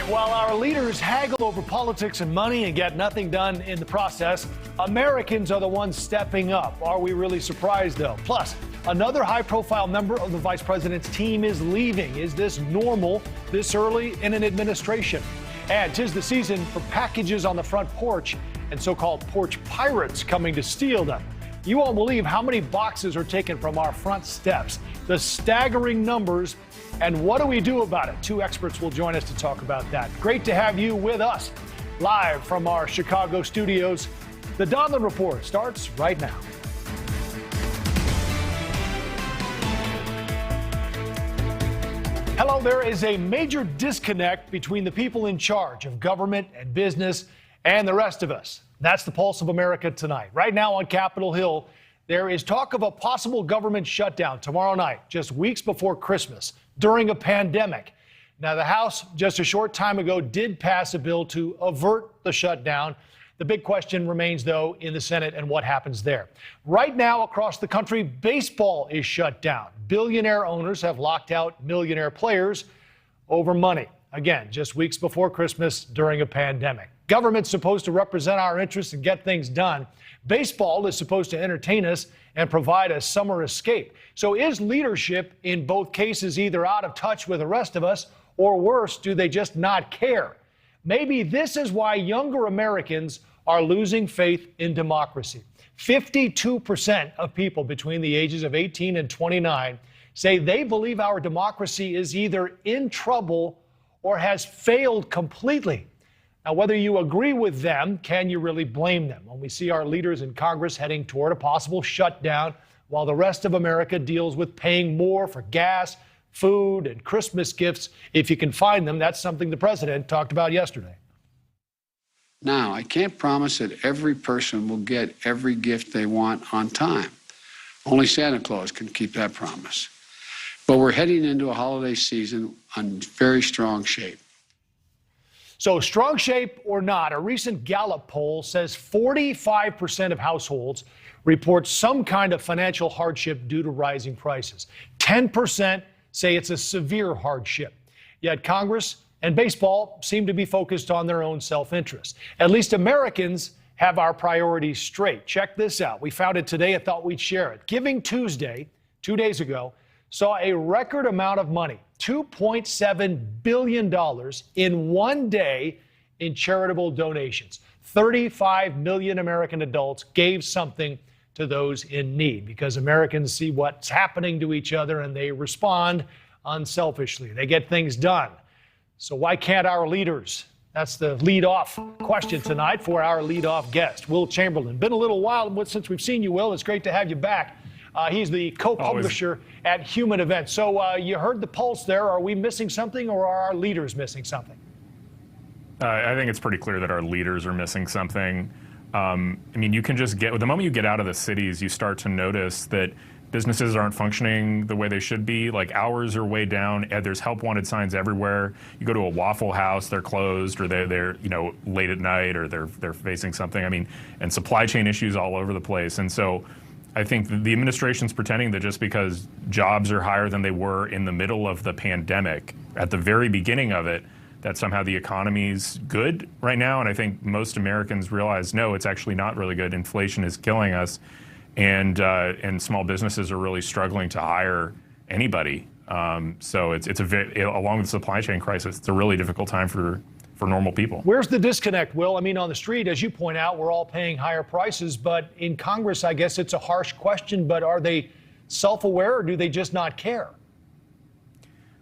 While our leaders haggle over politics and money and get nothing done in the process, Americans are the ones stepping up. Are we really surprised, though? Plus, another high-profile member of the vice president's team is leaving. Is this normal this early in an administration? And 'tis the season for packages on the front porch and so-called porch pirates coming to steal them. You won't believe how many boxes are taken from our front steps. The staggering numbers. And what do we do about it? Two experts will join us to talk about that. Great to have you with us live from our Chicago studios. The Donlon Report starts right now. Hello, there is a major disconnect between the people in charge of government and business and the rest of us. That's the pulse of America tonight. Right now on Capitol Hill, there is talk of a possible government shutdown tomorrow night, just weeks before Christmas, during a pandemic. Now, the House, just a short time ago, did pass a bill to avert the shutdown. The big question remains, though, in the Senate and what happens there. Right now, across the country, baseball is shut down. Billionaire owners have locked out millionaire players over money. Again, just weeks before Christmas during a pandemic. Government's supposed to represent our interests and get things done. Baseball is supposed to entertain us and provide a summer escape. So is leadership in both cases either out of touch with the rest of us, or worse, do they just not care? Maybe this is why younger Americans are losing faith in democracy. 52% of people between the ages of 18 and 29 say they believe our democracy is either in trouble or has failed completely. Now, whether you agree with them, can you really blame them when we see our leaders in Congress heading toward a possible shutdown while the rest of America deals with paying more for gas, food, and Christmas gifts if you can find them? That's something the president talked about yesterday. Now, I can't promise that every person will get every gift they want on time. Only Santa Claus can keep that promise. But we're heading into a holiday season in very strong shape. So strong shape or not, a recent Gallup poll says 45% of households report some kind of financial hardship due to rising prices. 10% say it's a severe hardship. Yet Congress and baseball seem to be focused on their own self-interest. At least Americans have our priorities straight. Check this out. We found it today. I thought we'd share it. Giving Tuesday, 2 days ago, saw a record amount of money, $2.7 billion in one day in charitable donations. 35 million American adults gave something to those in need because Americans see what's happening to each other and they respond unselfishly. They get things done. So why can't our leaders? That's the lead-off question tonight for our lead-off guest, Will Chamberlain. Been a little while since we've seen you, Will. It's great to have you back. He's the co-publisher at Human Events. So you heard the pulse there. Are we missing something, or are our leaders missing something? I think it's pretty clear that our leaders are missing something. I mean, you can just get, the moment you get out of the cities, you start to notice that businesses aren't functioning the way they should be. Like, hours are way down. There's help wanted signs everywhere. You go to a Waffle House, they're closed, or they're late at night, or they're facing something. I mean, and supply chain issues all over the place. And so I think the administration's pretending that just because jobs are higher than they were in the middle of the pandemic, at the very beginning of it, that somehow the economy's good right now. And I think most Americans realize, no, it's actually not really good. Inflation is killing us. And small businesses are really struggling to hire anybody. So it's along with the supply chain crisis, it's a really difficult time for normal people. Where's the disconnect, Will? I mean, on the street, as you point out, we're all paying higher prices, but in Congress, I guess it's a harsh question, but are they self-aware or do they just not care?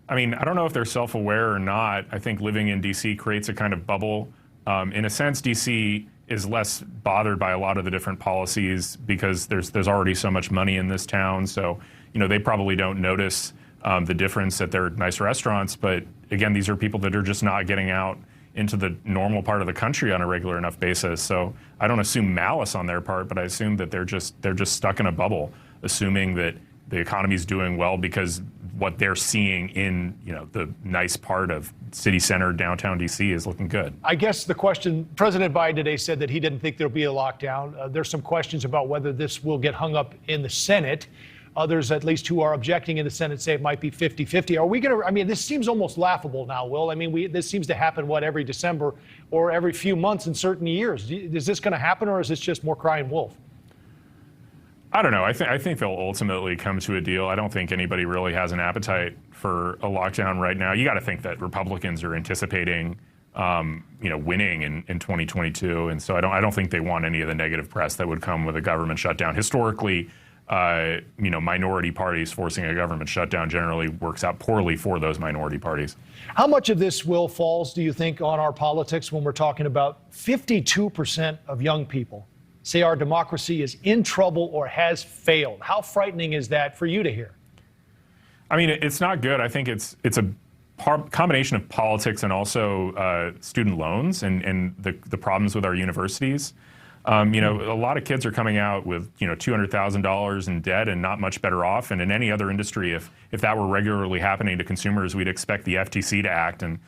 I mean, I don't know if they're self-aware or not. I think living in D.C. creates a kind of bubble. In a sense, D.C. is less bothered by a lot of the different policies because there's already so much money in this town. So, they probably don't notice the difference at their nice restaurants. But again, these are people that are just not getting out into the normal part of the country on a regular enough basis. So I don't assume malice on their part, but I assume that they're just stuck in a bubble, assuming that the economy's doing well because what they're seeing in the nice part of city center downtown DC is looking good. I guess the question, President Biden today said that he didn't think there'll be a lockdown. There's some questions about whether this will get hung up in the Senate. Others, at least who are objecting in the Senate, say it might be 50-50. Are we going to, I mean, this seems almost laughable now, Will. I mean, this seems to happen, every December or every few months in certain years. Is this going to happen, or is this just more crying wolf? I don't know. I think they'll ultimately come to a deal. I don't think anybody really has an appetite for a lockdown right now. You got to think that Republicans are anticipating, winning in 2022, and so I don't think they want any of the negative press that would come with a government shutdown. Historically, minority parties forcing a government shutdown generally works out poorly for those minority parties. How much of this, Will, falls, do you think, on our politics when we're talking about 52% of young people say our democracy is in trouble or has failed? How frightening is that for you to hear? I mean, it's not good. I think it's a combination of politics and also student loans and the problems with our universities. A lot of kids are coming out with, $200,000 in debt and not much better off. And in any other industry, if that were regularly happening to consumers, we'd expect the FTC to act and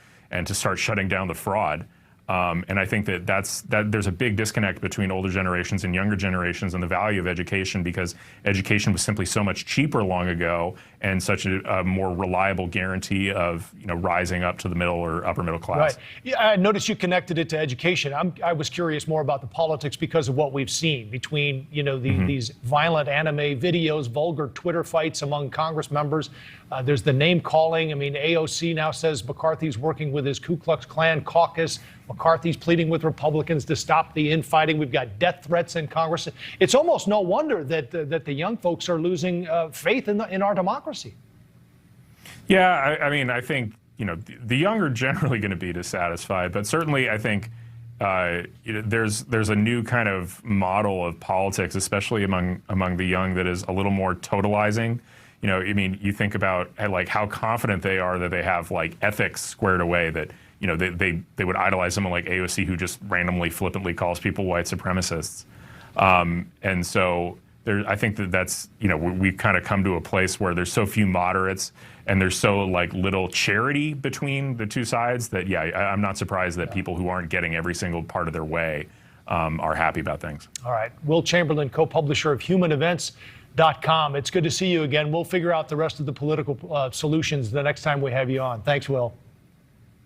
to start shutting down the fraud. And I think that there's a big disconnect between older generations and younger generations and the value of education, because education was simply so much cheaper long ago and such a more reliable guarantee of rising up to the middle or upper middle class. Right. Yeah, I noticed you connected it to education. I was curious more about the politics because of what we've seen between these violent anime videos, vulgar Twitter fights among Congress members. There's the name calling. I mean, AOC now says McCarthy's working with his Ku Klux Klan caucus. McCarthy's pleading with Republicans to stop the infighting. We've got death threats in Congress. It's almost no wonder that the young folks are losing faith in our democracy. Yeah, I think the young are generally going to be dissatisfied, but certainly I think there's a new kind of model of politics, especially among the young, that is a little more totalizing. You think about like how confident they are that they have like ethics squared away, that they would idolize someone like AOC, who just randomly, flippantly calls people white supremacists. And so I think that's we've kind of come to a place where there's so few moderates and there's so like little charity between the two sides that, I'm not surprised that people who aren't getting every single part of their way are happy about things. All right. Will Chamberlain, co-publisher of HumanEvents.com. It's good to see you again. We'll figure out the rest of the political solutions the next time we have you on. Thanks, Will.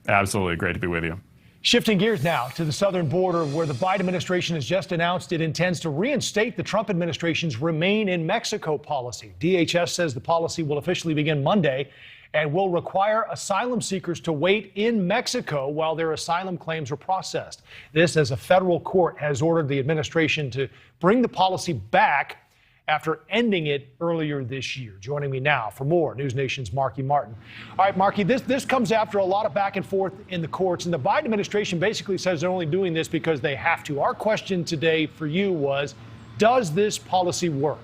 Absolutely. Great to be with you. Shifting gears now to the southern border, where the Biden administration has just announced it intends to reinstate the Trump administration's Remain in Mexico policy. DHS says the policy will officially begin Monday and will require asylum seekers to wait in Mexico while their asylum claims are processed. This, as a federal court has ordered the administration to bring the policy back after ending it earlier this year. Joining me now for more, NewsNation's Marky Martin. All right, Marky, this comes after a lot of back and forth in the courts, and the Biden administration basically says they're only doing this because they have to. Our question today for you was, does this policy work?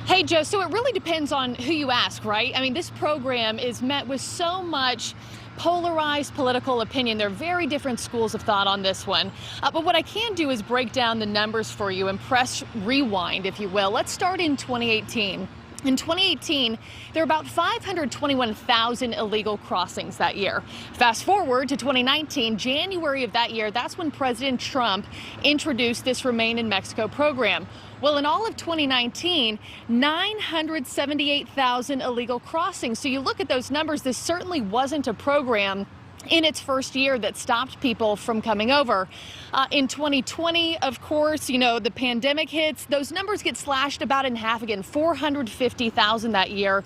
Hey, Joe, so it really depends on who you ask, right? I mean, this program is met with so much polarized political opinion. There are very different schools of thought on this one. But what I can do is break down the numbers for you and press rewind, if you will. Let's start in 2018. In 2018, there were about 521,000 illegal crossings that year. Fast forward to 2019, January of that year, that's when President Trump introduced this Remain in Mexico program. Well, in all of 2019, 978,000 illegal crossings. So you look at those numbers, this certainly wasn't a program in its first year that stopped people from coming over. In 2020, of course, the pandemic hits. Those numbers get slashed about in half again, 450,000 that year.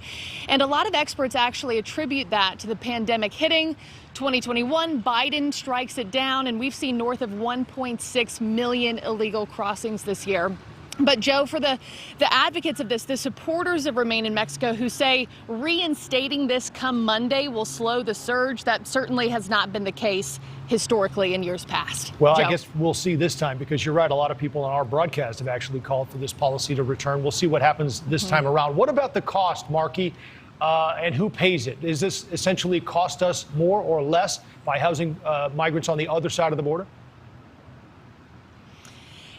And a lot of experts actually attribute that to the pandemic hitting. 2021, Biden strikes it down, and we've seen north of 1.6 million illegal crossings this year. But, Joe, for the advocates of this, the supporters of Remain in Mexico who say reinstating this come Monday will slow the surge, that certainly has not been the case historically in years past. Well, Joe? I guess we'll see this time, because you're right. A lot of people on our broadcast have actually called for this policy to return. We'll see what happens this time around. What about the cost, Marky, and who pays it? Is this essentially cost us more or less by housing migrants on the other side of the border?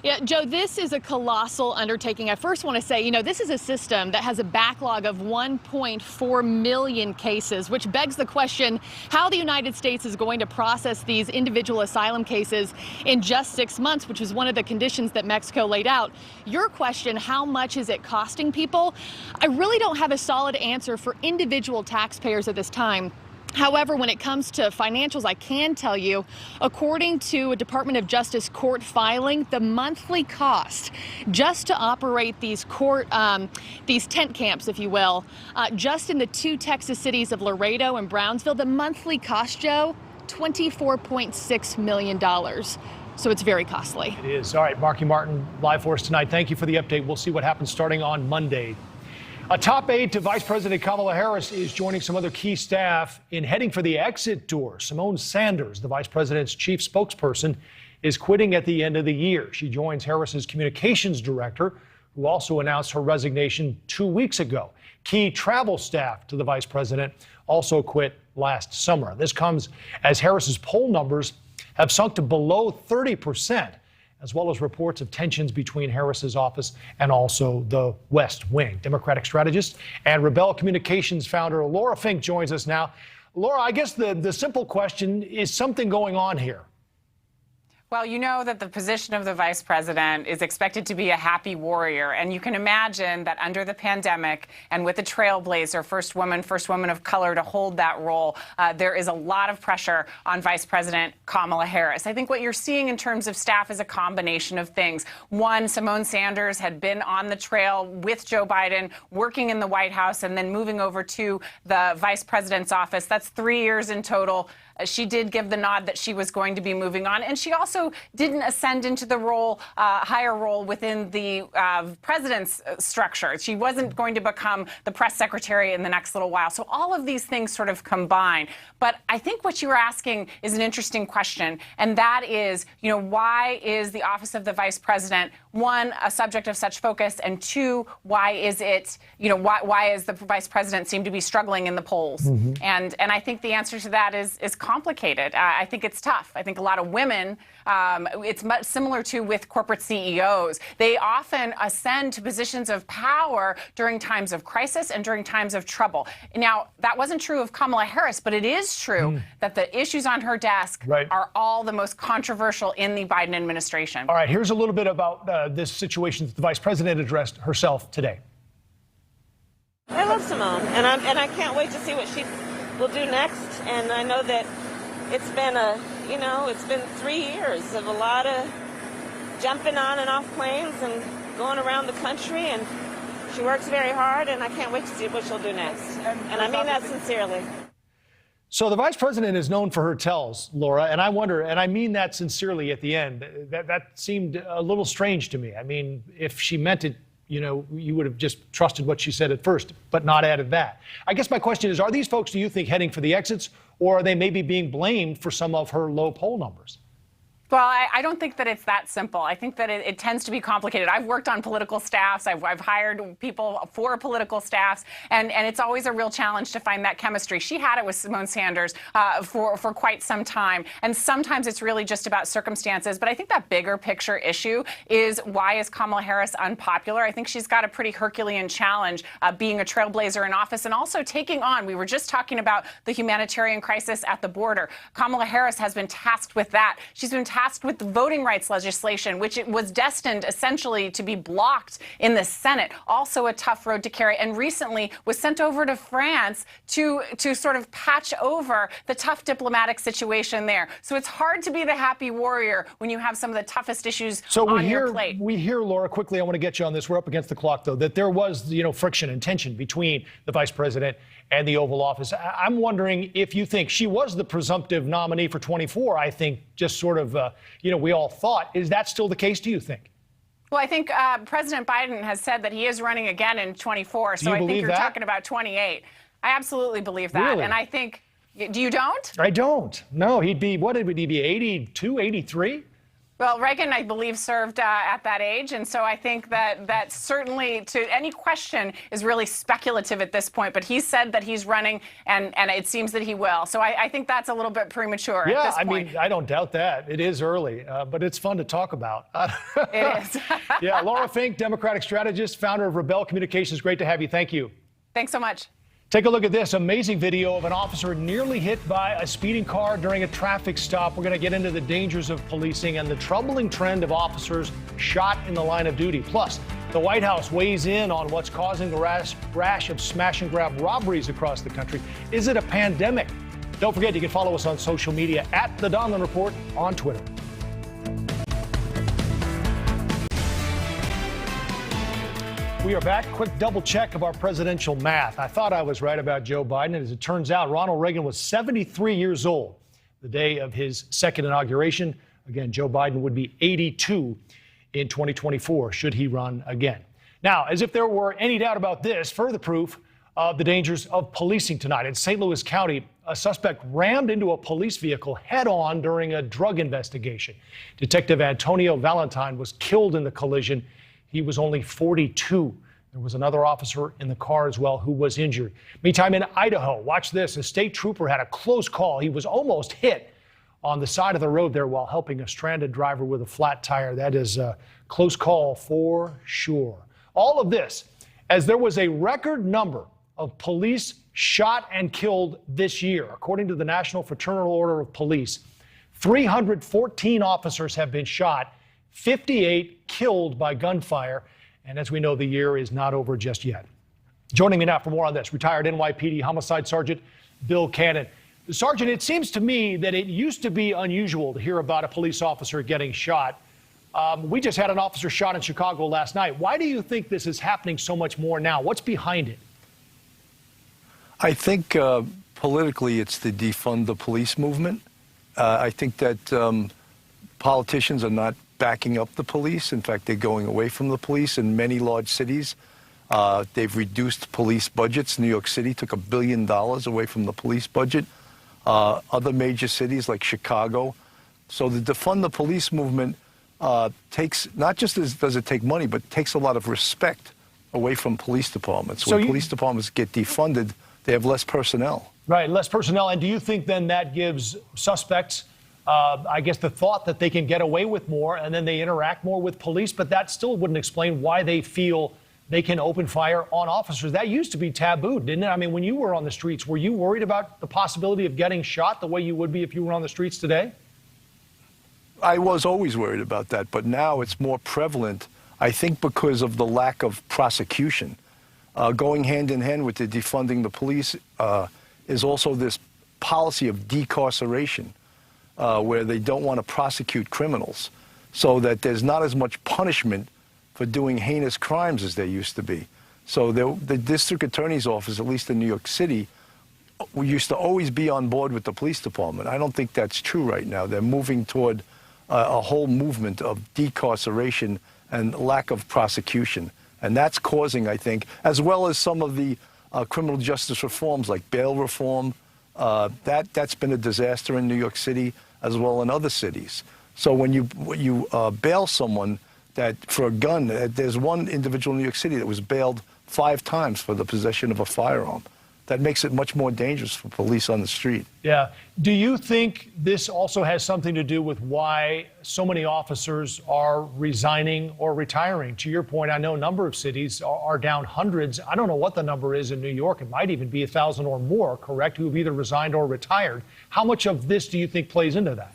Yeah, Joe, this is a colossal undertaking. I first want to say, this is a system that has a backlog of 1.4 million cases, which begs the question how the United States is going to process these individual asylum cases in just 6 months, which is one of the conditions that Mexico laid out. Your question, how much is it costing people? I really don't have a solid answer for individual taxpayers at this time. However, when it comes to financials, I can tell you, according to a Department of Justice court filing, the monthly cost just to operate these tent camps, if you will, just in the 2 Texas cities of Laredo and Brownsville, the monthly cost, Joe, $24.6 million. So it's very costly. It is. All right, Marky Martin, live for us tonight. Thank you for the update. We'll see what happens starting on Monday. A top aide to Vice President Kamala Harris is joining some other key staff in heading for the exit door. Simone Sanders, the vice president's chief spokesperson, is quitting at the end of the year. She joins Harris's communications director, who also announced her resignation 2 weeks ago. Key travel staff to the vice president also quit last summer. This comes as Harris's poll numbers have sunk to below 30%. As well as reports of tensions between Harris's office and also the West Wing. Democratic strategist and Rebel Communications founder Laura Fink joins us now. Laura, I guess the simple question is something going on here. Well, you know that the position of the vice president is expected to be a happy warrior. And you can imagine that under the pandemic and with a trailblazer, first woman of color to hold that role, there is a lot of pressure on Vice President Kamala Harris. I think what you're seeing in terms of staff is a combination of things. One, Simone Sanders had been on the trail with Joe Biden, working in the White House, and then moving over to the vice president's office. That's 3 years in total. She did give the nod that she was going to be moving on, and she also didn't ascend into the role, higher role within the president's structure. She wasn't going to become the press secretary in the next little while. So all of these things sort of combine. But I think what you were asking is an interesting question, and that is, why is the office of the vice president, one, a subject of such focus, and two, why is it, why is the vice president seem to be struggling in the polls? Mm-hmm. And I think the answer to that is complicated. I think it's tough. I think a lot of women, it's much similar to with corporate CEOs. They often ascend to positions of power during times of crisis and during times of trouble. Now, that wasn't true of Kamala Harris, but it is true that the issues on her desk are all the most controversial in the Biden administration. All right, here's a little bit about this situation that the vice president addressed herself today. I love Simone, and I can't wait to see what she will do next. And I know that it's been it's been 3 years of a lot of jumping on and off planes and going around the country, and she works very hard, and I can't wait to see what she'll do next. And I mean that sincerely. So the vice president is known for her tells, Laura, and I wonder, and I mean that sincerely at the end, that seemed a little strange to me. I mean, if she meant it, you would have just trusted what she said at first, but not added that. I guess my question is, are these folks, do you think, heading for the exits, or are they maybe being blamed for some of her low poll numbers? Well, I don't think that it's that simple. I think that it tends to be complicated. I've worked on political staffs. I've hired people for political staffs, and it's always a real challenge to find that chemistry. She had it with Simone Sanders for quite some time, and sometimes it's really just about circumstances. But I think that bigger picture issue is, why is Kamala Harris unpopular? I think she's got a pretty Herculean challenge being a trailblazer in office and also taking on, we were just talking about the humanitarian crisis at the border. Kamala Harris has been tasked with that. She's been tasked with the voting rights legislation, which it was destined essentially to be blocked in the Senate. Also a tough road to carry, and recently was sent over to France to sort of patch over the tough diplomatic situation there. So it's hard to be the happy warrior when you have some of the toughest issues on your plate. We hear, Laura, quickly, I want to get you on this. We're up against the clock, though, that there was, friction and tension between the vice president and the Oval Office. I'm wondering if you think she was the presumptive nominee for 24, I think, just sort of, we all thought. Is that still the case, do you think? Well, I think President Biden has said that he is running again in 24, so I think you're talking about 28. I absolutely believe that. Really? And I think, do you don't? I don't. No, he'd be, what would he be, 82, 83? Well, Reagan, I believe, served at that age, and so I think that certainly to any question is really speculative at this point. But he said that he's running, and it seems that he will. So I think that's a little bit premature at this point. mean, I don't doubt that. It is early, but it's fun to talk about. It is. Yeah, Laura Fink, Democratic strategist, founder of Rebel Communications. Great to have you. Thank you. Thanks so much. Take a look at this amazing video of an officer nearly hit by a speeding car during a traffic stop. We're going to get into the dangers of policing and the troubling trend of officers shot in the line of duty. Plus, the White House weighs in on what's causing the rash of smash and grab robberies across the country. Is it a pandemic? Don't forget, you can follow us on social media at the Donlon Report on Twitter. We are back. Quick double check of our presidential math. I thought I was right about Joe Biden. And as it turns out, Ronald Reagan was 73 years old the day of his second inauguration. Again, Joe Biden would be 82 in 2024 should he run again. Now, as if there were any doubt about this, further proof of the dangers of policing tonight. In St. Louis County, a suspect rammed into a police vehicle head on during a drug investigation. Detective Antonio Valentine was killed in the collision. He was only 42. There was another officer in the car as well who was injured. Meantime, in Idaho, watch this. A state trooper had a close call. He was almost hit on the side of the road there while helping a stranded driver with a flat tire. That is a close call for sure. All of this as there was a record number of police shot and killed this year. According to the National Fraternal Order of Police, 314 officers have been shot, 58 killed by gunfire. And as we know, the year is not over just yet. Joining me now for more on this, retired NYPD Homicide Sergeant Bill Cannon. Sergeant, it seems to me that it used to be unusual to hear about a police officer getting shot. We just had an officer shot in Chicago last night. Why do you think this is happening so much more now? What's behind it? I think politically it's the defund the police movement. I think that politicians are not backing up the police. In fact, they're going away from the police in many large cities. They've reduced police budgets. New York City took $1 billion away from the police budget. Other major cities like Chicago. So the defund the police movement takes, not just does it take money, but takes a lot of respect away from police departments. So when police departments get defunded, they have less personnel. Right, less personnel. And do you think then that gives suspects I guess the thought that they can get away with more and then they interact more with police, but that still wouldn't explain why they feel they can open fire on officers. That used to be taboo, didn't it? I mean, when you were on the streets, were you worried about the possibility of getting shot the way you would be if you were on the streets today? I was always worried about that, but now it's more prevalent, I think, because of the lack of prosecution. Going hand in hand with the defunding the police is also this policy of decarceration. Where they don't want to prosecute criminals, so that there's not as much punishment for doing heinous crimes as there used to be. So the district attorney's office, at least in New York City, we used to always be on board with the police department. I don't think that's true right now. They're moving toward a whole movement of decarceration and lack of prosecution. And that's causing, I think, as well as some of the criminal justice reforms like bail reform, that's been a disaster in New York City as well in other cities. So when you bail someone that for a gun, there's one individual in New York City that was bailed 5 times for the possession of a firearm. That makes it much more dangerous for police on the street. Yeah. Do you think this also has something to do with why so many officers are resigning or retiring? To your point, I know a number of cities are down hundreds. I don't know what the number is in New York. It might even be 1,000 or more, correct, who have either resigned or retired. How much of this do you think plays into that?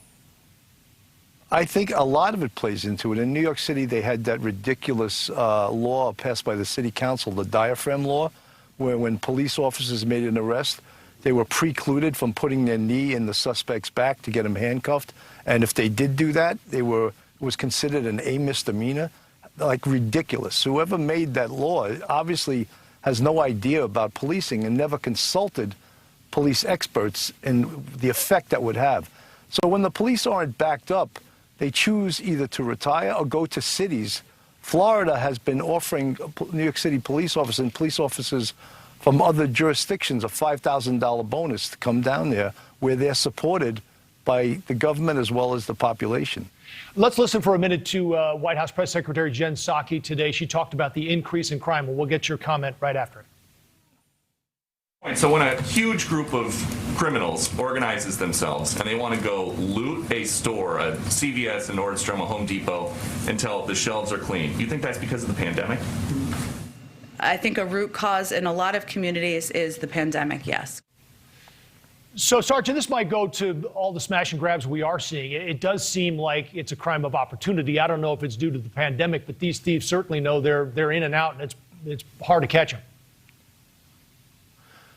I think a lot of it plays into it. In New York City, they had that ridiculous law passed by the city council, the diaphragm law, where when police officers made an arrest, they were precluded from putting their knee in the suspect's back to get him handcuffed. And if they did do that, it was considered an A misdemeanor. Like, ridiculous. Whoever made that law obviously has no idea about policing and never consulted police experts in the effect that would have. So when the police aren't backed up, they choose either to retire or go to cities. Florida has been offering New York City police officers and police officers from other jurisdictions a $5,000 bonus to come down there, where they're supported by the government as well as the population. Let's listen for a minute to White House Press Secretary Jen Psaki today. She talked about the increase in crime, and we'll get your comment right after it. So when a huge group of criminals organizes themselves and they want to go loot a store, a CVS, a Nordstrom, a Home Depot, until the shelves are clean, you think that's because of the pandemic? I think a root cause in a lot of communities is the pandemic, yes. So, Sergeant, this might go to all the smash and grabs we are seeing. It does seem like it's a crime of opportunity. I don't know if it's due to the pandemic, but these thieves certainly know they're in and out, and it's hard to catch them.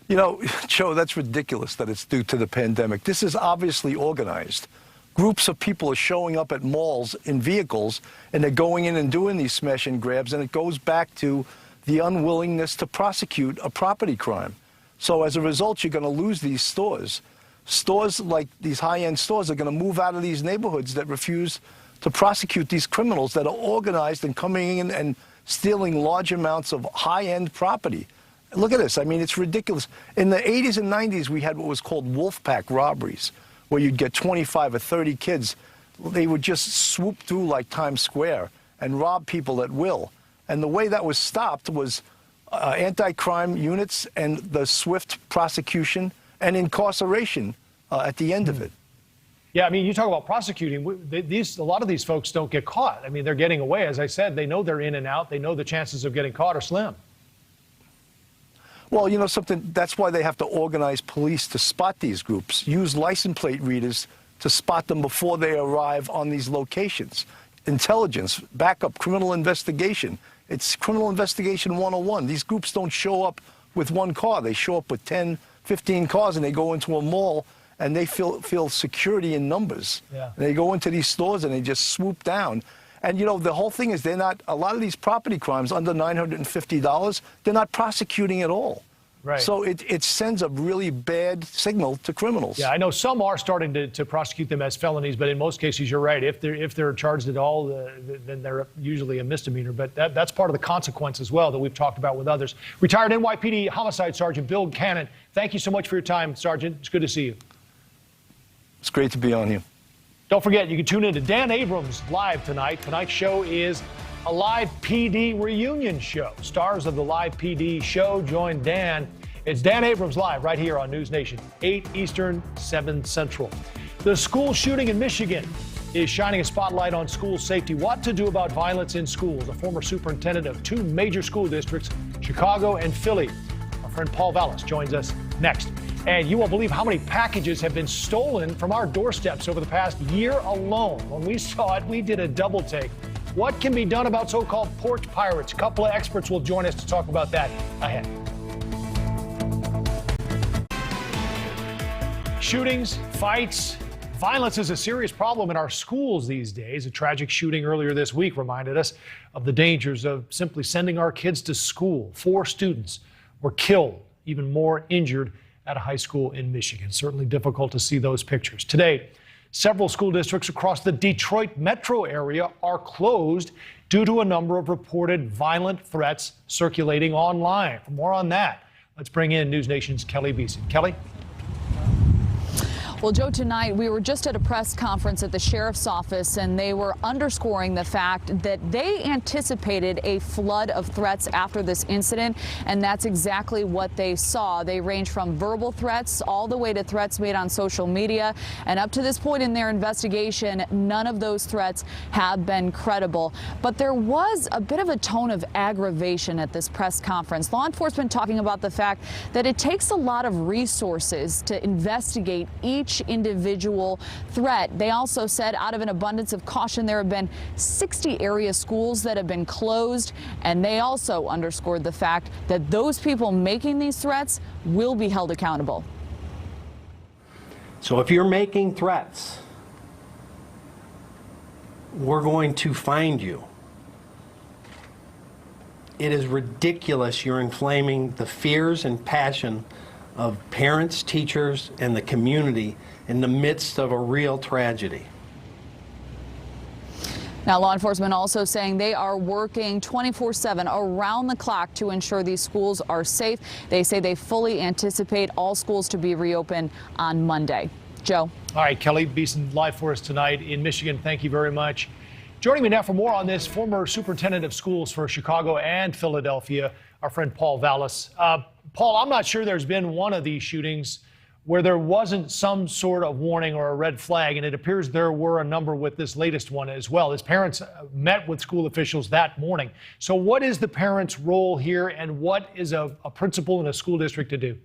You know, Joe, that's ridiculous that it's due to the pandemic. This is obviously organized. Groups of people are showing up at malls in vehicles, and they're going in and doing these smash and grabs, and it goes back to the unwillingness to prosecute a property crime. So as a result, you're going to lose these stores. Stores like these high-end stores are going to move out of these neighborhoods that refuse to prosecute these criminals that are organized and coming in and stealing large amounts of high-end property. Look at this. I mean, it's ridiculous. In the 80s and 90s, we had what was called wolf pack robberies, where you'd get 25 or 30 kids. They would just swoop through like Times Square and rob people at will. And the way that was stopped was anti-crime units and the swift prosecution and incarceration at the end of it. Yeah, I mean, you talk about prosecuting. A lot of these folks don't get caught. I mean, they're getting away. As I said, they know they're in and out. They know the chances of getting caught are slim. Well, you know something, that's why they have to organize police to spot these groups, use license plate readers to spot them before they arrive on these locations. Intelligence, backup, criminal investigation. It's criminal investigation 101. These groups don't show up with one car. They show up with 10, 15 cars, and they go into a mall, and they feel security in numbers. Yeah. And they go into these stores, and they just swoop down. And, you know, the whole thing is a lot of these property crimes under $950, they're not prosecuting at all. Right. So it sends a really bad signal to criminals. Yeah, I know some are starting to prosecute them as felonies, but in most cases, you're right. If they're charged at all, then they're usually a misdemeanor. But that's part of the consequence as well that we've talked about with others. Retired NYPD Homicide Sergeant Bill Cannon, thank you so much for your time, Sergeant. It's good to see you. It's great to be on here. Don't forget, you can tune in to Dan Abrams live tonight. Tonight's show is a live PD reunion show. Stars of the live PD show join Dan. It's Dan Abrams live right here on NewsNation, 8 Eastern, 7 Central. The school shooting in Michigan is shining a spotlight on school safety. What to do about violence in schools. A former superintendent of 2 major school districts, Chicago and Philly. Our friend Paul Vallas joins us next. And you won't believe how many packages have been stolen from our doorsteps over the past year alone. When we saw it, we did a double take. What can be done about so-called porch pirates? A couple of experts will join us to talk about that ahead. Shootings, fights, violence is a serious problem in our schools these days. A tragic shooting earlier this week reminded us of the dangers of simply sending our kids to school. 4 students were killed, even more injured at a high school in Michigan. Certainly difficult to see those pictures. Today, several school districts across the Detroit metro area are closed due to a number of reported violent threats circulating online. For more on that, let's bring in NewsNation's Kelly Beeson. Kelly? Well, Joe, tonight we were just at a press conference at the sheriff's office, and they were underscoring the fact that they anticipated a flood of threats after this incident, and that's exactly what they saw. They range from verbal threats all the way to threats made on social media, and up to this point in their investigation, none of those threats have been credible. But there was a bit of a tone of aggravation at this press conference. Law enforcement talking about the fact that it takes a lot of resources to investigate each individual threat. They also said, out of an abundance of caution, there have been 60 area schools that have been closed, and they also underscored the fact that those people making these threats will be held accountable. So if you're making threats, we're going to find you. It is ridiculous you're inflaming the fears and passion of parents, teachers, and the community in the midst of a real tragedy. Now, law enforcement also saying they are working 24/7 around the clock to ensure these schools are safe. They say they fully anticipate all schools to be reopened on Monday. Joe. All right, Kelly Beeson live for us tonight in Michigan. Thank you very much. Joining me now for more on this, former superintendent of schools for Chicago and Philadelphia, our friend Paul Vallas. Paul, I'm not sure there's been one of these shootings where there wasn't some sort of warning or a red flag, and it appears there were a number with this latest one as well. His parents met with school officials that morning. So what is the parents' role here, and what is a principal in a school district to do?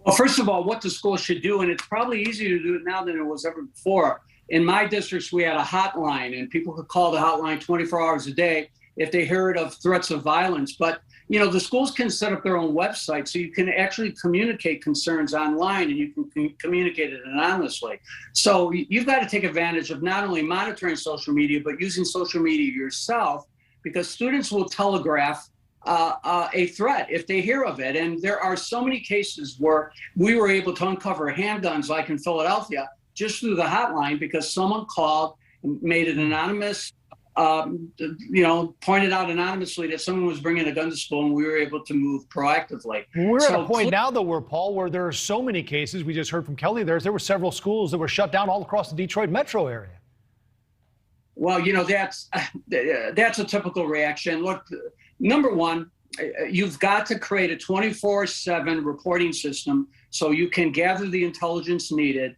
Well, first of all, what the school should do, and it's probably easier to do it now than it was ever before. In my districts, we had a hotline, and people could call the hotline 24 hours a day if they heard of threats of violence. But, you know, the schools can set up their own website, so you can actually communicate concerns online, and you can communicate it anonymously. So you've got to take advantage of not only monitoring social media, but using social media yourself, because students will telegraph a threat if they hear of it. And there are so many cases where we were able to uncover handguns, like in Philadelphia, just through the hotline, because someone called and made an anonymous, pointed out anonymously that someone was bringing a gun to school, and we were able to move proactively. We're at a point now, though, Paul, where there are so many cases. We just heard from Kelly there were several schools that were shut down all across the Detroit metro area. Well, you know, that's a typical reaction. Look, number one, you've got to create a 24/7 reporting system so you can gather the intelligence needed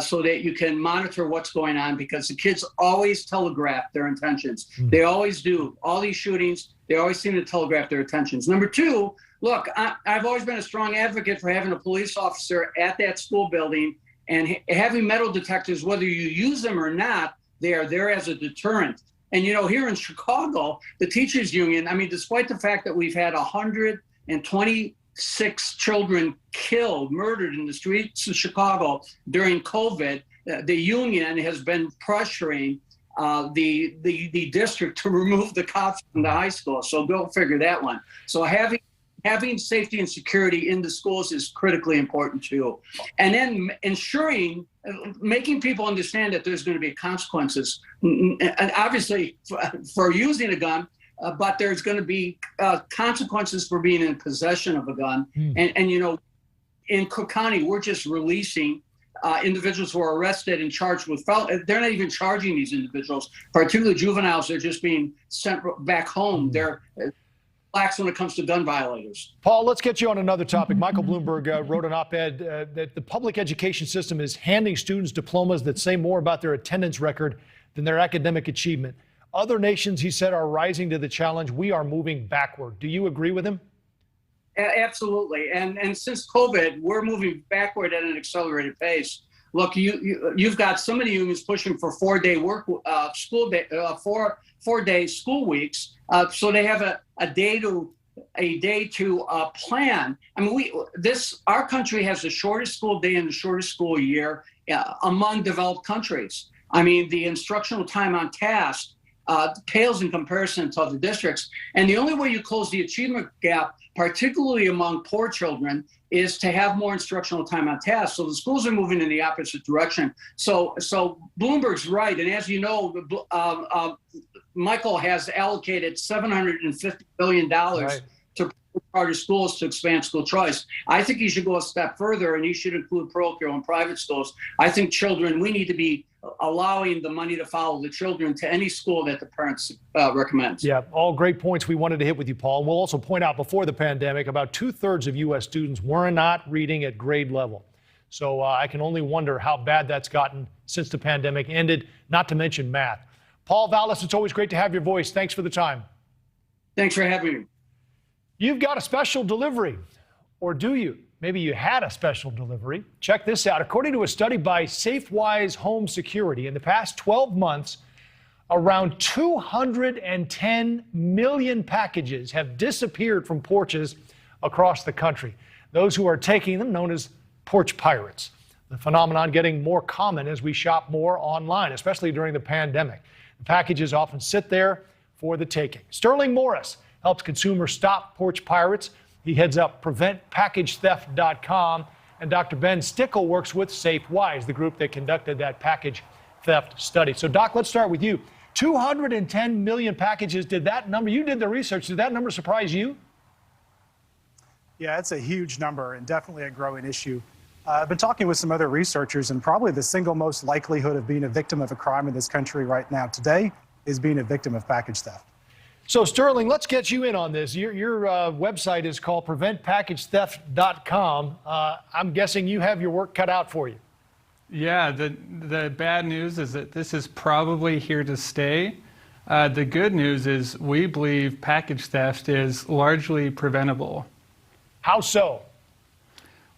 so that you can monitor what's going on, because the kids always telegraph their intentions. They always do. All these shootings, they always seem to telegraph their intentions. Number two, look, I've always been a strong advocate for having a police officer at that school building and having metal detectors, whether you use them or not, they are there as a deterrent. And, you know, here in Chicago, the teachers union, I mean, despite the fact that we've had 126 children killed, murdered in the streets of Chicago during COVID, the union has been pressuring the district to remove the cops from the high school. So go figure that one. So having safety and security in the schools is critically important too. And then making people understand that there's going to be consequences, and obviously for using a gun, but there's going to be consequences for being in possession of a gun. And you know, in Cook County, we're just releasing individuals who are arrested and charged with felony. They're not even charging these individuals, particularly juveniles. They're just being sent back home. They're lax when it comes to gun violators. Paul, let's get you on another topic. Michael Bloomberg wrote an op-ed that the public education system is handing students diplomas that say more about their attendance record than their academic achievement. Other nations, he said, are rising to the challenge. We are moving backward. Do you agree with him? Absolutely. And since COVID, we're moving backward at an accelerated pace. Look, you've got some of the unions pushing for 4-day four-day school weeks, so they have a day to plan. I mean, our country has the shortest school day and the shortest school year among developed countries. I mean, the instructional time on task pales in comparison to other districts. And the only way you close the achievement gap, particularly among poor children, is to have more instructional time on task. So the schools are moving in the opposite direction. So Bloomberg's right. And as you know, Michael has allocated $750 billion to charter schools to expand school choice. I think he should go a step further, and he should include parochial and private schools. I think we need to be allowing the money to follow the children to any school that the parents recommend. Yeah, all great points we wanted to hit with you, Paul. And we'll also point out, before the pandemic, about 2/3 of U.S. students were not reading at grade level. So I can only wonder how bad that's gotten since the pandemic ended, not to mention math. Paul Vallas, it's always great to have your voice. Thanks for the time. Thanks for having me. You've got a special delivery, or do you? Maybe you had a special delivery. Check this out. According to a study by SafeWise Home Security, in the past 12 months, around 210 million packages have disappeared from porches across the country. Those who are taking them, known as porch pirates. The phenomenon getting more common as we shop more online, especially during the pandemic. The packages often sit there for the taking. Sterling Morris helps consumers stop porch pirates. He heads up PreventPackageTheft.com. And Dr. Ben Stickle works with SafeWise, the group that conducted that package theft study. So, Doc, let's start with you. 210 million packages. Did that number, you did the research, did that number surprise you? Yeah, it's a huge number and definitely a growing issue. I've been talking with some other researchers, and probably the single most likelihood of being a victim of a crime in this country right now today is being a victim of package theft. So, Sterling, let's get you in on this. Your website is called preventpacagetheft.com. I'm guessing you have your work cut out for you. Yeah, the bad news is that this is probably here to stay. The good news is we believe package theft is largely preventable. How so?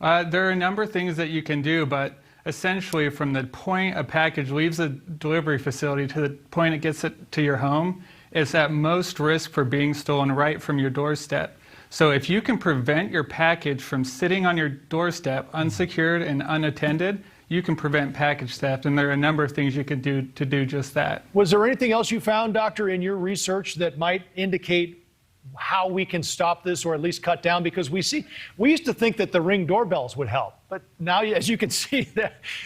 There are a number of things that you can do, but essentially from the point a package leaves a delivery facility to the point it gets it to your home, it's at most risk for being stolen right from your doorstep. So if you can prevent your package from sitting on your doorstep unsecured and unattended, you can prevent package theft, and there are a number of things you can do to do just that. Was there anything else you found, Doctor, in your research that might indicate how we can stop this or at least cut down? Because we used to think that the Ring doorbells would help, but now, as you can see,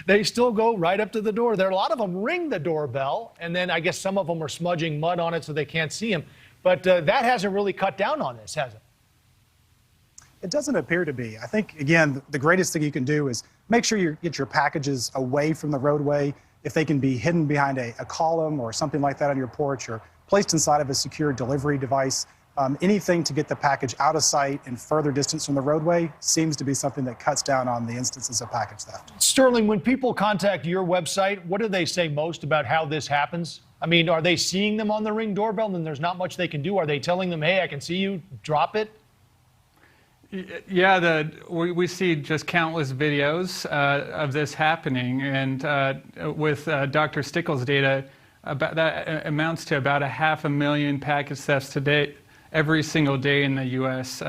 they still go right up to the door. There are a lot of them ring the doorbell, and then I guess some of them are smudging mud on it so they can't see them. But that hasn't really cut down on this, has it? It doesn't appear to be. I think, again, the greatest thing you can do is make sure you get your packages away from the roadway. If they can be hidden behind a column or something like that on your porch, or placed inside of a secure delivery device, anything to get the package out of sight and further distance from the roadway seems to be something that cuts down on the instances of package theft. Sterling, when people contact your website, what do they say most about how this happens? I mean, are they seeing them on the Ring doorbell and there's not much they can do? Are they telling them, hey, I can see you, drop it? Yeah, we see just countless videos of this happening, and with Dr. Stickles' data, that amounts to about 500,000 package thefts today, every single day in the U.S.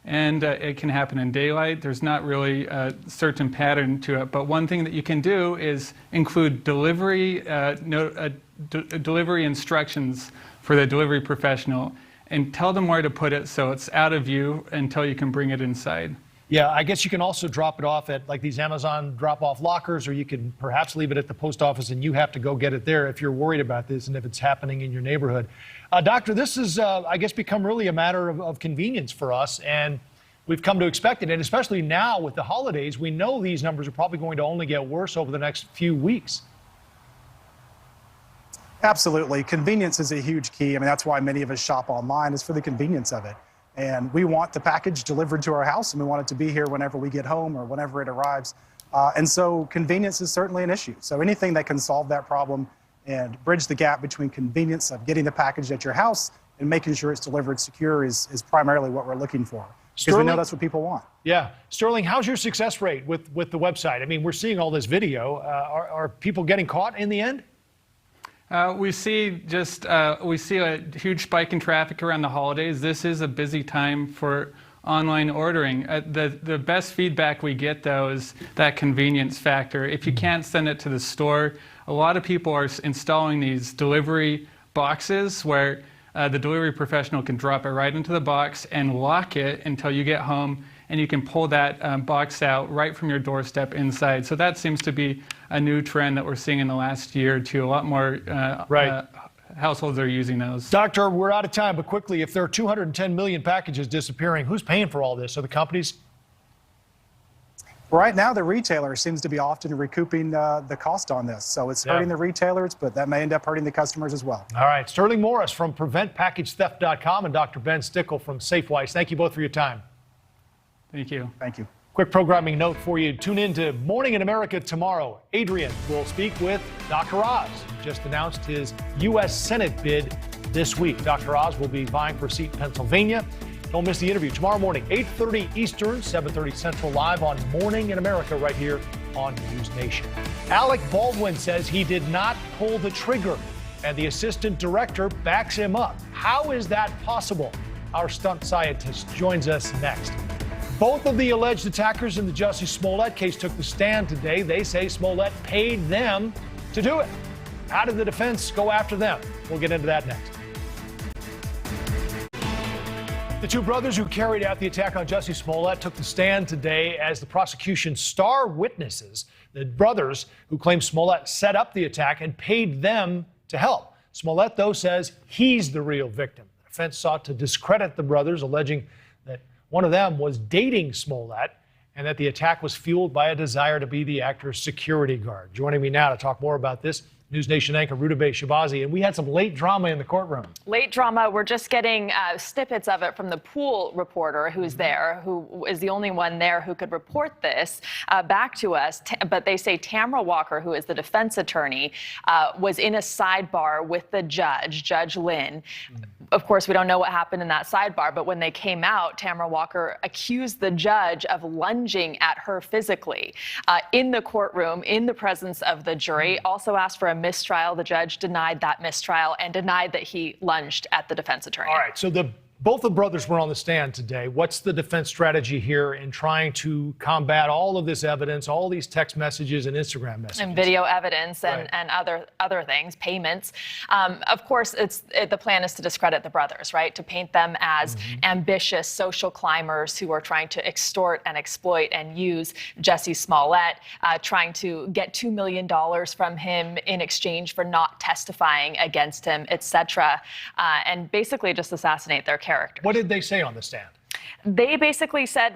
And it can happen in daylight. There's not really a certain pattern to it, but one thing that you can do is include delivery instructions for the delivery professional, and tell them where to put it so it's out of view until you can bring it inside. Yeah, I guess you can also drop it off at like these Amazon drop-off lockers, or you can perhaps leave it at the post office and you have to go get it there if you're worried about this and if it's happening in your neighborhood. Doctor, this has, I guess, become really a matter of convenience for us, and we've come to expect it. And especially now with the holidays, we know these numbers are probably going to only get worse over the next few weeks. Absolutely. Convenience is a huge key. I mean, that's why many of us shop online, is for the convenience of it. And we want the package delivered to our house, and we want it to be here whenever we get home or whenever it arrives. And so convenience is certainly an issue. So anything that can solve that problem and bridge the gap between convenience of getting the package at your house and making sure it's delivered secure is primarily what we're looking for. Because we know that's what people want. Yeah. Sterling, how's your success rate with the website? I mean, we're seeing all this video. Are people getting caught in the end? We see a huge spike in traffic around the holidays. This is a busy time for online ordering. The best feedback we get, though, is that convenience factor. If you can't send it to the store, a lot of people are installing these delivery boxes where the delivery professional can drop it right into the box and lock it until you get home, and you can pull that box out right from your doorstep inside. So that seems to be a new trend that we're seeing in the last year or two. A lot more households are using those. Doctor, we're out of time, but quickly, if there are 210 million packages disappearing, who's paying for all this? Are the companies? Right now, the retailer seems to be often recouping the cost on this. So it's hurting the retailers, but that may end up hurting the customers as well. All right. Sterling Morris from PreventPackageTheft.com and Dr. Ben Stickle from Safewise. Thank you both for your time. Thank you. Thank you. Quick programming note for you. Tune in to Morning in America tomorrow. Adrian will speak with Dr. Oz, who just announced his U.S. Senate bid this week. Dr. Oz will be vying for a seat in Pennsylvania. Don't miss the interview tomorrow morning, 8:30 Eastern, 7:30 Central, live on Morning in America right here on NewsNation. Alec Baldwin says he did not pull the trigger, and the assistant director backs him up. How is that possible? Our stunt scientist joins us next. Both of the alleged attackers in the Jussie Smollett case took the stand today. They say Smollett paid them to do it. How did the defense go after them? We'll get into that next. The two brothers who carried out the attack on Jussie Smollett took the stand today as the prosecution's star witnesses. The brothers who claim Smollett set up the attack and paid them to help. Smollett, though, says he's the real victim. The defense sought to discredit the brothers, alleging that one of them was dating Smollett and that the attack was fueled by a desire to be the actor's security guard. Joining me now to talk more about this, NewsNation anchor Rudabeh Shabazi, and we had some late drama in the courtroom. Late drama. We're just getting snippets of it from the pool reporter who's there, who is the only one there who could report this back to us. But they say Tamara Walker, who is the defense attorney, was in a sidebar with the judge, Judge Lynn. Of course, we don't know what happened in that sidebar, but when they came out, Tamara Walker accused the judge of lunging at her physically in the courtroom, in the presence of the jury. Also asked for a mistrial. The judge denied that mistrial and denied that he lunged at the defense attorney. All right, so both the brothers were on the stand today. What's the defense strategy here in trying to combat all of this evidence, all these text messages and Instagram messages? And video evidence and, Right. other things, payments. Of course, the plan is to discredit the brothers, right? To paint them as ambitious social climbers who are trying to extort and exploit and use Jussie Smollett, trying to get $2 million from him in exchange for not testifying against him, etc., and basically just assassinate their characters. What did they say on the stand? They basically said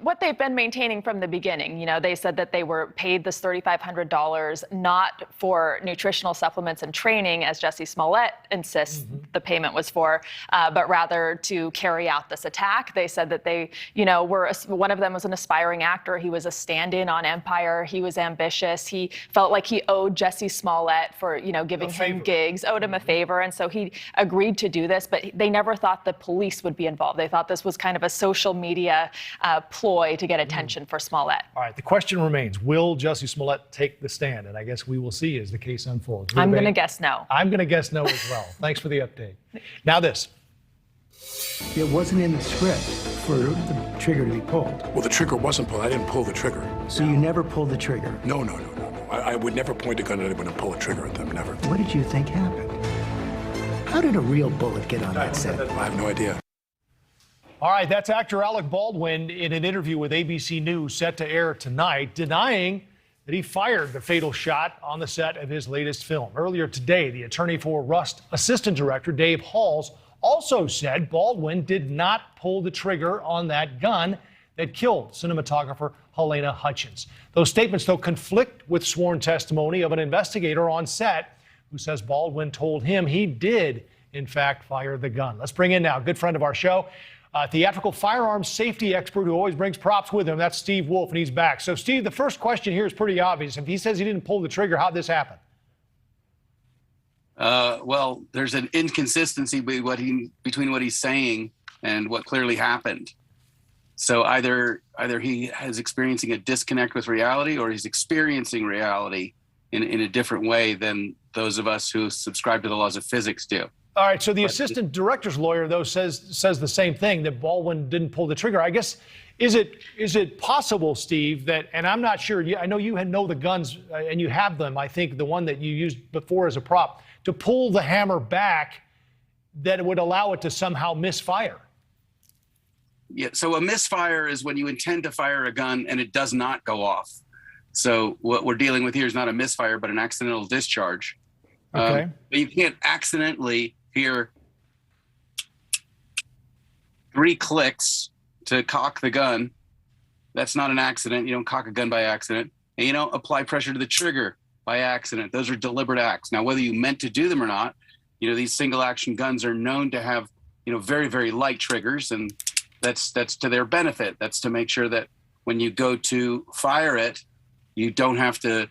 what they've been maintaining from the beginning. You know, they said that they were paid this $3,500 not for nutritional supplements and training, as Jussie Smollett insists the payment was for, but rather to carry out this attack. They said that they, one of them was an aspiring actor. He was a stand-in on Empire. He was ambitious. He felt like he owed Jussie Smollett for, giving him gigs, owed him a favor. And so he agreed to do this, but they never thought the police would be involved. They thought this was kind of a social media ploy to get attention for Smollett. All right, the question remains, will Jussie Smollett take the stand? And I guess we will see as the case unfolds. I'm going to guess no. I'm going to guess no as well. Thanks for the update. Now this. It wasn't in the script for the trigger to be pulled. Well, the trigger wasn't pulled. I didn't pull the trigger. So you never pulled the trigger? No. I would never point a gun at anyone and pull a trigger at them, never. What did you think happened? How did a real bullet get on that set? I have no idea. All right, that's actor Alec Baldwin in an interview with ABC News set to air tonight, denying that he fired the fatal shot on the set of his latest film. Earlier today, the attorney for Rust assistant director Dave Halls also said Baldwin did not pull the trigger on that gun that killed cinematographer Helena Hutchins. Those statements, though, conflict with sworn testimony of an investigator on set who says Baldwin told him he did, in fact, fire the gun. Let's bring in now a good friend of our show, theatrical firearms safety expert who always brings props with him. That's Steve Wolf, and he's back. So, Steve, the first question here is pretty obvious. If he says he didn't pull the trigger, how'd this happen? Well, there's an inconsistency between what he's saying and what clearly happened. So either he is experiencing a disconnect with reality, or he's experiencing reality in a different way than those of us who subscribe to the laws of physics do. All right, so the assistant director's lawyer, though, says the same thing, that Baldwin didn't pull the trigger. I guess, is it possible, Steve, that, and I'm not sure, I know you know the guns and you have them, I think the one that you used before as a prop, to pull the hammer back that would allow it to somehow misfire? Yeah, so a misfire is when you intend to fire a gun and it does not go off. So what we're dealing with here is not a misfire, but an accidental discharge. Okay. But you can't accidentally hear 3 clicks to cock the gun. That's not an accident. You don't cock a gun by accident. And you don't apply pressure to the trigger by accident. Those are deliberate acts. Now, whether you meant to do them or not, these single action guns are known to have, very, very light triggers, and that's to their benefit. That's to make sure that when you go to fire it, you don't have to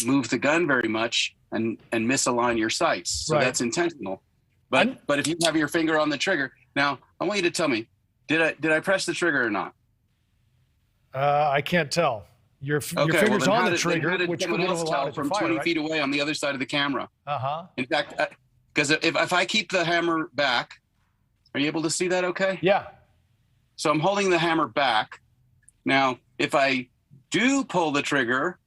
move the gun very much and misalign your sights. So that's intentional. But if you have your finger on the trigger, now I want you to tell me, did I press the trigger or not? I can't tell. Your finger's on the trigger, which could have allowed it to from fire, 20 right? feet away on the other side of the camera. Uh-huh. In fact, because if I keep the hammer back, are you able to see that okay? Yeah. So I'm holding the hammer back. Now, if I do pull the trigger,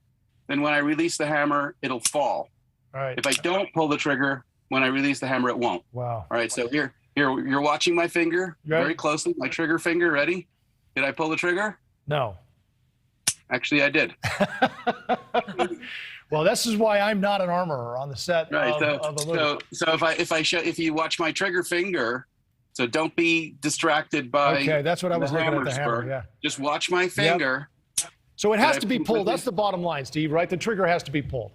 then when I release the hammer, it'll fall. All right. If I don't pull the trigger, when I release the hammer, it won't. Wow. All right, so here, you're watching my finger very closely, my trigger finger. Ready? Did I pull the trigger? No. Actually, I did. Well, this is why I'm not an armorer on the set Right. of a movie. So if you watch my trigger finger, so don't be distracted by Okay, that's what I was looking at, the hammer, spur. yeah. Just watch my finger, So it has to be pulled. That's the bottom line, Steve, right? The trigger has to be pulled.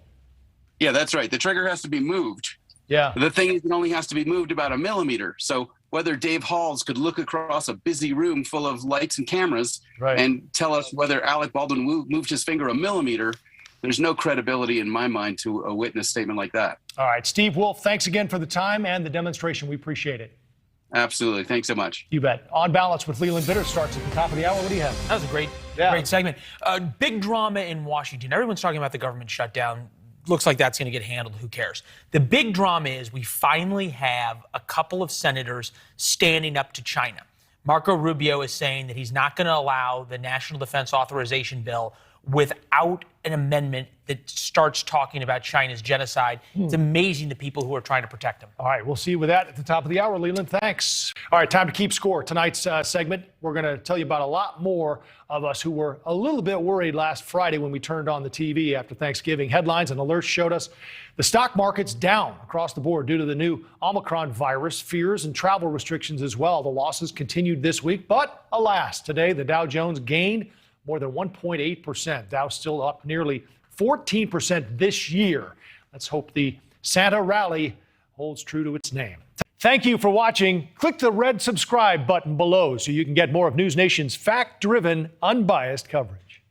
Yeah, that's right. The trigger has to be moved. Yeah. The thing is, it only has to be moved about a millimeter. So whether Dave Halls could look across a busy room full of lights and cameras and tell us whether Alec Baldwin moved his finger a millimeter, there's no credibility in my mind to a witness statement like that. All right, Steve Wolf, thanks again for the time and the demonstration. We appreciate it. Absolutely. Thanks so much. You bet. On Balance with Leland Bitter starts at the top of the hour. What do you have? That was a great segment. Big drama in Washington. Everyone's talking about the government shutdown. Looks like that's going to get handled. Who cares? The big drama is we finally have a couple of senators standing up to China. Marco Rubio is saying that he's not going to allow the National Defense Authorization Bill without an amendment that starts talking about China's genocide. It's amazing the people who are trying to protect them. All right, we'll see you with that at the top of the hour, Leland. Thanks. All right, time to keep score. Tonight's segment, we're going to tell you about a lot more of us who were a little bit worried last Friday when we turned on the TV after Thanksgiving. Headlines and alerts showed us the stock market's down across the board due to the new Omicron virus, fears and travel restrictions as well. The losses continued this week, but alas, today the Dow Jones gained more than 1.8%. Dow still up nearly 14% this year. Let's hope the Santa rally holds true to its name. Thank you for watching. Click the red subscribe button below so you can get more of NewsNation's fact-driven, unbiased coverage.